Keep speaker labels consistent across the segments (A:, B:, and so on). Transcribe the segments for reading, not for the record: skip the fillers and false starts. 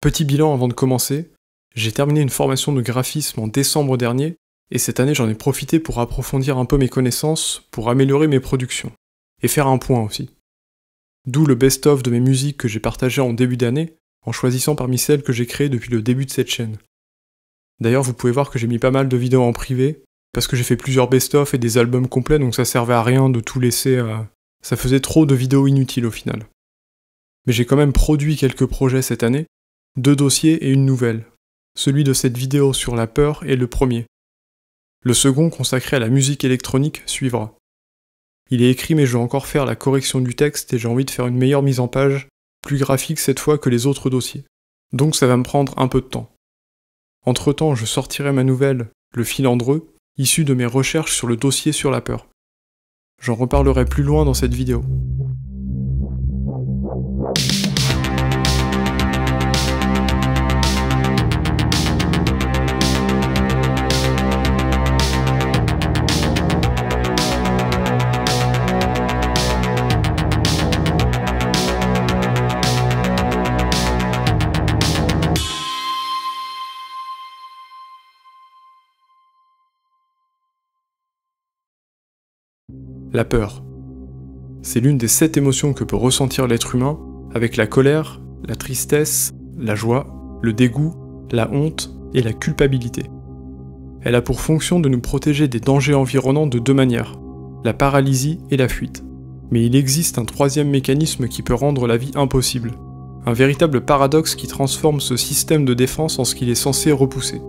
A: Petit bilan avant de commencer, j'ai terminé une formation de graphisme en décembre dernier, et cette année j'en ai profité pour approfondir un peu mes connaissances, pour améliorer mes productions, et faire un point aussi. D'où le best-of de mes musiques que j'ai partagé en début d'année, en choisissant parmi celles que j'ai créées depuis le début de cette chaîne. D'ailleurs vous pouvez voir que j'ai mis pas mal de vidéos en privé, parce que j'ai fait plusieurs best-of et des albums complets, donc ça servait à rien de tout laisser à... Ça faisait trop de vidéos inutiles au final. Mais j'ai quand même produit quelques projets cette année, 2 dossiers et une nouvelle. Celui de cette vidéo sur la peur est le premier. Le second, consacré à la musique électronique, suivra. Il est écrit mais je vais encore faire la correction du texte et j'ai envie de faire une meilleure mise en page, plus graphique cette fois que les autres dossiers. Donc ça va me prendre un peu de temps. Entre-temps, je sortirai ma nouvelle, Le Filandreux, issue de mes recherches sur le dossier sur la peur. J'en reparlerai plus loin dans cette vidéo. La peur. C'est l'une des 7 émotions que peut ressentir l'être humain, avec la colère, la tristesse, la joie, le dégoût, la honte et la culpabilité. Elle a pour fonction de nous protéger des dangers environnants de 2 manières, la paralysie et la fuite. Mais il existe un 3e mécanisme qui peut rendre la vie impossible, un véritable paradoxe qui transforme ce système de défense en ce qu'il est censé repousser,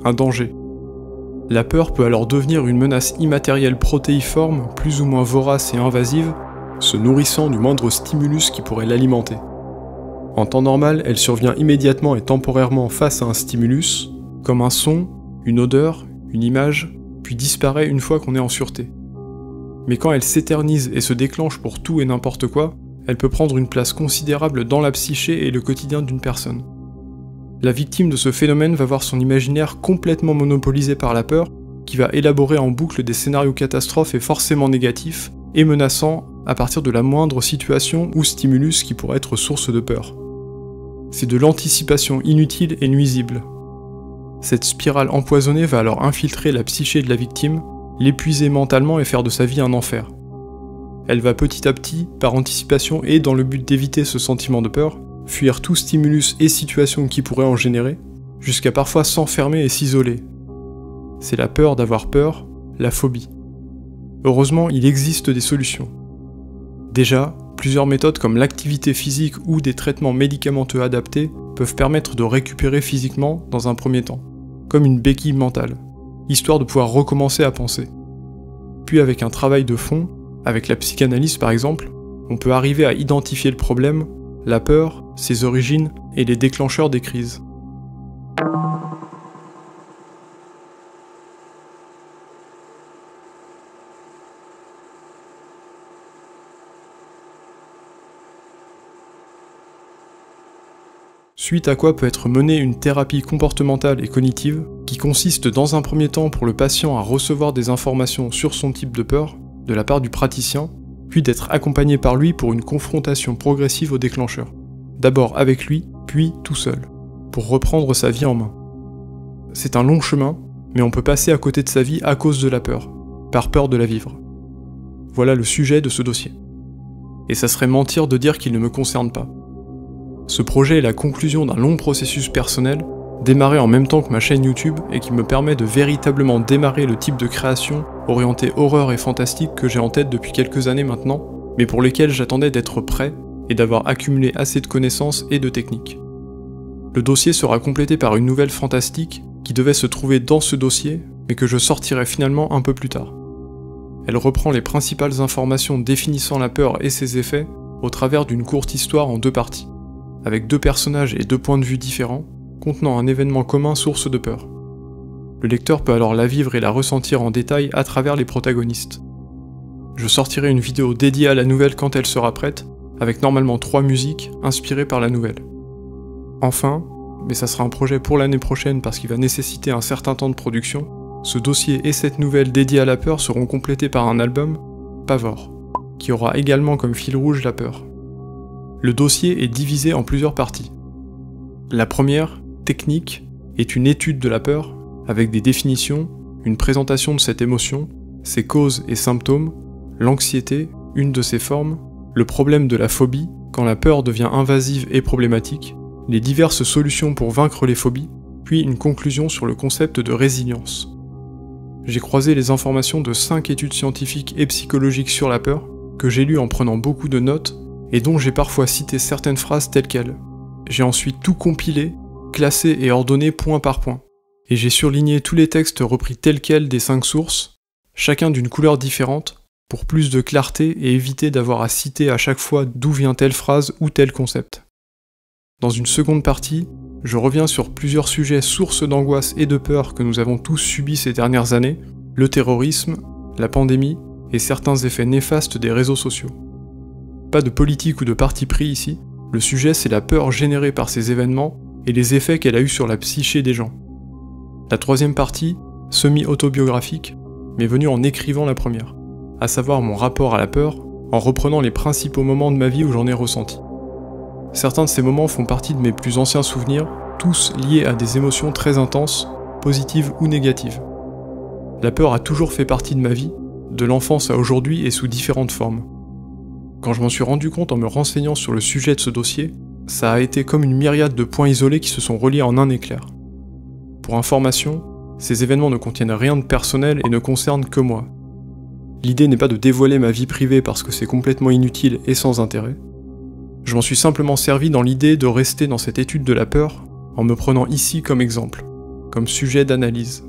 A: un danger. La peur peut alors devenir une menace immatérielle protéiforme, plus ou moins vorace et invasive, se nourrissant du moindre stimulus qui pourrait l'alimenter. En temps normal, elle survient immédiatement et temporairement face à un stimulus, comme un son, une odeur, une image, puis disparaît une fois qu'on est en sûreté. Mais quand elle s'éternise et se déclenche pour tout et n'importe quoi, elle peut prendre une place considérable dans la psyché et le quotidien d'une personne. La victime de ce phénomène va voir son imaginaire complètement monopolisé par la peur, qui va élaborer en boucle des scénarios catastrophes et forcément négatifs, et menaçants à partir de la moindre situation ou stimulus qui pourrait être source de peur. C'est de l'anticipation inutile et nuisible. Cette spirale empoisonnée va alors infiltrer la psyché de la victime, l'épuiser mentalement et faire de sa vie un enfer. Elle va petit à petit, par anticipation et dans le but d'éviter ce sentiment de peur, fuir tout stimulus et situation qui pourrait en générer, jusqu'à parfois s'enfermer et s'isoler. C'est la peur d'avoir peur, la phobie. Heureusement, il existe des solutions. Déjà, plusieurs méthodes comme l'activité physique ou des traitements médicamenteux adaptés peuvent permettre de récupérer physiquement dans un premier temps, comme une béquille mentale, histoire de pouvoir recommencer à penser. Puis avec un travail de fond, avec la psychanalyse par exemple, on peut arriver à identifier le problème, la peur, ses origines et les déclencheurs des crises. Suite à quoi peut être menée une thérapie comportementale et cognitive qui consiste dans un premier temps pour le patient à recevoir des informations sur son type de peur de la part du praticien, puis d'être accompagné par lui pour une confrontation progressive au déclencheur. D'abord avec lui, puis tout seul, pour reprendre sa vie en main. C'est un long chemin, mais on peut passer à côté de sa vie à cause de la peur, par peur de la vivre. Voilà le sujet de ce dossier. Et ça serait mentir de dire qu'il ne me concerne pas. Ce projet est la conclusion d'un long processus personnel, démarré en même temps que ma chaîne YouTube et qui me permet de véritablement démarrer le type de création orienté horreur et fantastique que j'ai en tête depuis quelques années maintenant, mais pour lesquelles j'attendais d'être prêt et d'avoir accumulé assez de connaissances et de techniques. Le dossier sera complété par une nouvelle fantastique qui devait se trouver dans ce dossier, mais que je sortirai finalement un peu plus tard. Elle reprend les principales informations définissant la peur et ses effets au travers d'une courte histoire en 2 parties, avec 2 personnages et 2 points de vue différents, contenant un événement commun source de peur. Le lecteur peut alors la vivre et la ressentir en détail à travers les protagonistes. Je sortirai une vidéo dédiée à la nouvelle quand elle sera prête, avec normalement 3 musiques inspirées par la nouvelle. Enfin, mais ça sera un projet pour l'année prochaine parce qu'il va nécessiter un certain temps de production, ce dossier et cette nouvelle dédiée à la peur seront complétés par un album, Pavor, qui aura également comme fil rouge la peur. Le dossier est divisé en plusieurs parties. La première, technique, est une étude de la peur, avec des définitions, une présentation de cette émotion, ses causes et symptômes, l'anxiété, une de ses formes, le problème de la phobie, quand la peur devient invasive et problématique, les diverses solutions pour vaincre les phobies, puis une conclusion sur le concept de résilience. J'ai croisé les informations de 5 études scientifiques et psychologiques sur la peur, que j'ai lues en prenant beaucoup de notes, et dont j'ai parfois cité certaines phrases telles quelles. J'ai ensuite tout compilé, classé et ordonné point par point. Et j'ai surligné tous les textes repris tels quels des 5 sources, chacun d'une couleur différente, pour plus de clarté et éviter d'avoir à citer à chaque fois d'où vient telle phrase ou tel concept. Dans une seconde partie, je reviens sur plusieurs sujets sources d'angoisse et de peur que nous avons tous subis ces dernières années, le terrorisme, la pandémie et certains effets néfastes des réseaux sociaux. Pas de politique ou de parti pris ici, le sujet c'est la peur générée par ces événements et les effets qu'elle a eus sur la psyché des gens. La troisième partie, semi-autobiographique, m'est venue en écrivant la première, à savoir mon rapport à la peur, en reprenant les principaux moments de ma vie où j'en ai ressenti. Certains de ces moments font partie de mes plus anciens souvenirs, tous liés à des émotions très intenses, positives ou négatives. La peur a toujours fait partie de ma vie, de l'enfance à aujourd'hui et sous différentes formes. Quand je m'en suis rendu compte en me renseignant sur le sujet de ce dossier, ça a été comme une myriade de points isolés qui se sont reliés en un éclair. Pour information, ces événements ne contiennent rien de personnel et ne concernent que moi. L'idée n'est pas de dévoiler ma vie privée parce que c'est complètement inutile et sans intérêt. Je m'en suis simplement servi dans l'idée de rester dans cette étude de la peur en me prenant ici comme exemple, comme sujet d'analyse.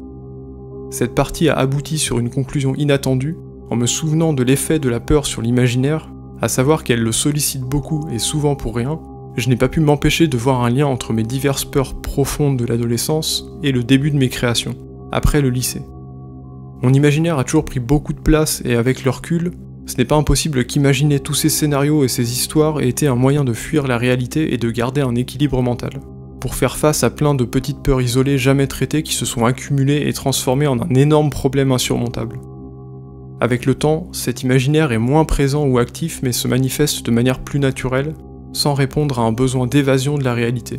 A: Cette partie a abouti sur une conclusion inattendue en me souvenant de l'effet de la peur sur l'imaginaire, à savoir qu'elle le sollicite beaucoup et souvent pour rien. Je n'ai pas pu m'empêcher de voir un lien entre mes diverses peurs profondes de l'adolescence et le début de mes créations, après le lycée. Mon imaginaire a toujours pris beaucoup de place et avec le recul, ce n'est pas impossible qu'imaginer tous ces scénarios et ces histoires ait été un moyen de fuir la réalité et de garder un équilibre mental, pour faire face à plein de petites peurs isolées jamais traitées qui se sont accumulées et transformées en un énorme problème insurmontable. Avec le temps, cet imaginaire est moins présent ou actif mais se manifeste de manière plus naturelle, sans répondre à un besoin d'évasion de la réalité.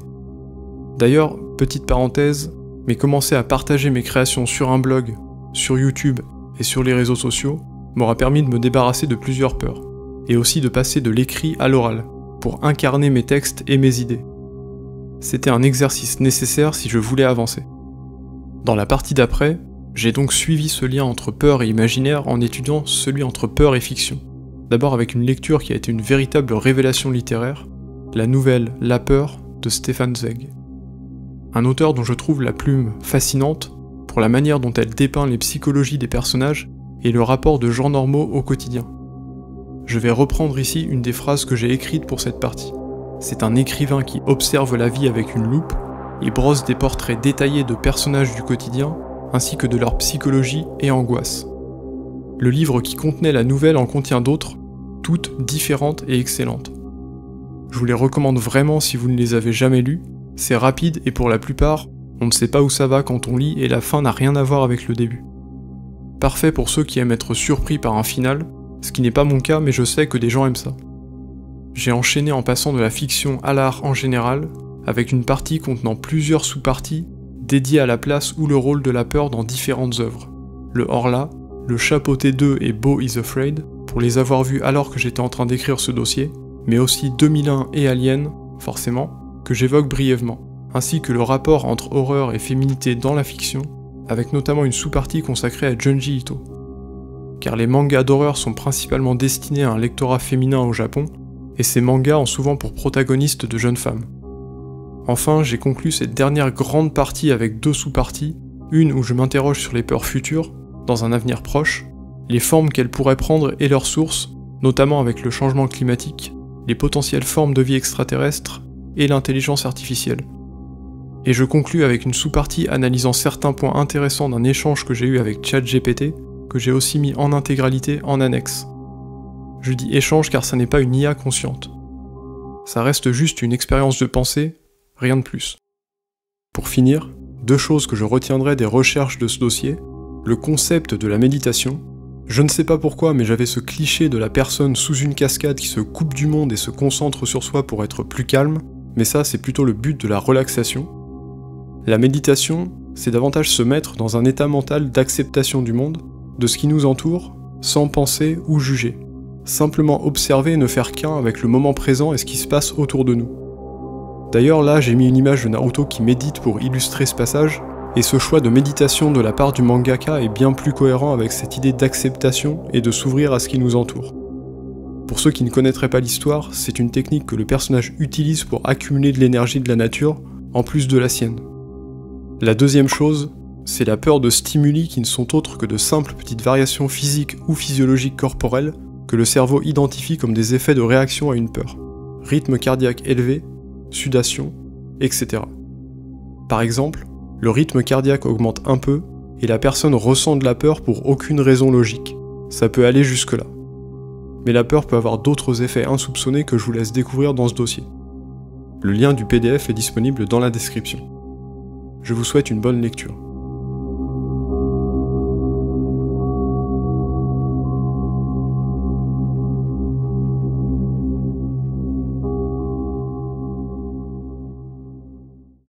A: D'ailleurs, petite parenthèse, mais commencer à partager mes créations sur un blog, sur YouTube et sur les réseaux sociaux m'aura permis de me débarrasser de plusieurs peurs, et aussi de passer de l'écrit à l'oral, pour incarner mes textes et mes idées. C'était un exercice nécessaire si je voulais avancer. Dans la partie d'après, j'ai donc suivi ce lien entre peur et imaginaire en étudiant celui entre peur et fiction. D'abord avec une lecture qui a été une véritable révélation littéraire, la nouvelle La peur de Stefan Zweig. Un auteur dont je trouve la plume fascinante pour la manière dont elle dépeint les psychologies des personnages et le rapport de gens normaux au quotidien. Je vais reprendre ici une des phrases que j'ai écrites pour cette partie. C'est un écrivain qui observe la vie avec une loupe et brosse des portraits détaillés de personnages du quotidien ainsi que de leur psychologie et angoisse. Le livre qui contenait la nouvelle en contient d'autres, toutes différentes et excellentes. Je vous les recommande vraiment si vous ne les avez jamais lus, c'est rapide et pour la plupart, on ne sait pas où ça va quand on lit et la fin n'a rien à voir avec le début. Parfait pour ceux qui aiment être surpris par un final, ce qui n'est pas mon cas mais je sais que des gens aiment ça. J'ai enchaîné en passant de la fiction à l'art en général, avec une partie contenant plusieurs sous-parties dédiées à la place ou le rôle de la peur dans différentes œuvres. Le Horla, le Chapeauté 2 et Beau is Afraid, pour les avoir vus alors que j'étais en train d'écrire ce dossier, mais aussi 2001 et Alien, forcément, que j'évoque brièvement, ainsi que le rapport entre horreur et féminité dans la fiction, avec notamment une sous-partie consacrée à Junji Ito. Car les mangas d'horreur sont principalement destinés à un lectorat féminin au Japon, et ces mangas ont souvent pour protagonistes de jeunes femmes. Enfin, j'ai conclu cette dernière grande partie avec 2 sous-parties, une où je m'interroge sur les peurs futures, dans un avenir proche, les formes qu'elles pourraient prendre et leurs sources, notamment avec le changement climatique, les potentielles formes de vie extraterrestres et l'intelligence artificielle. Et je conclus avec une sous-partie analysant certains points intéressants d'un échange que j'ai eu avec ChatGPT, que j'ai aussi mis en intégralité en annexe. Je dis échange car ça n'est pas une IA consciente. Ça reste juste une expérience de pensée, rien de plus. Pour finir, 2 choses que je retiendrai des recherches de ce dossier, le concept de la méditation. Je ne sais pas pourquoi, mais j'avais ce cliché de la personne sous une cascade qui se coupe du monde et se concentre sur soi pour être plus calme, mais ça c'est plutôt le but de la relaxation. La méditation, c'est davantage se mettre dans un état mental d'acceptation du monde, de ce qui nous entoure, sans penser ou juger. Simplement observer et ne faire qu'un avec le moment présent et ce qui se passe autour de nous. D'ailleurs là j'ai mis une image de Naruto qui médite pour illustrer ce passage, et ce choix de méditation de la part du mangaka est bien plus cohérent avec cette idée d'acceptation et de s'ouvrir à ce qui nous entoure. Pour ceux qui ne connaîtraient pas l'histoire, c'est une technique que le personnage utilise pour accumuler de l'énergie de la nature, en plus de la sienne. La deuxième chose, c'est la peur de stimuli qui ne sont autres que de simples petites variations physiques ou physiologiques corporelles que le cerveau identifie comme des effets de réaction à une peur. Rythme cardiaque élevé, sudation, etc. Par exemple, le rythme cardiaque augmente un peu et la personne ressent de la peur pour aucune raison logique. Ça peut aller jusque-là. Mais la peur peut avoir d'autres effets insoupçonnés que je vous laisse découvrir dans ce dossier. Le lien du PDF est disponible dans la description. Je vous souhaite une bonne lecture.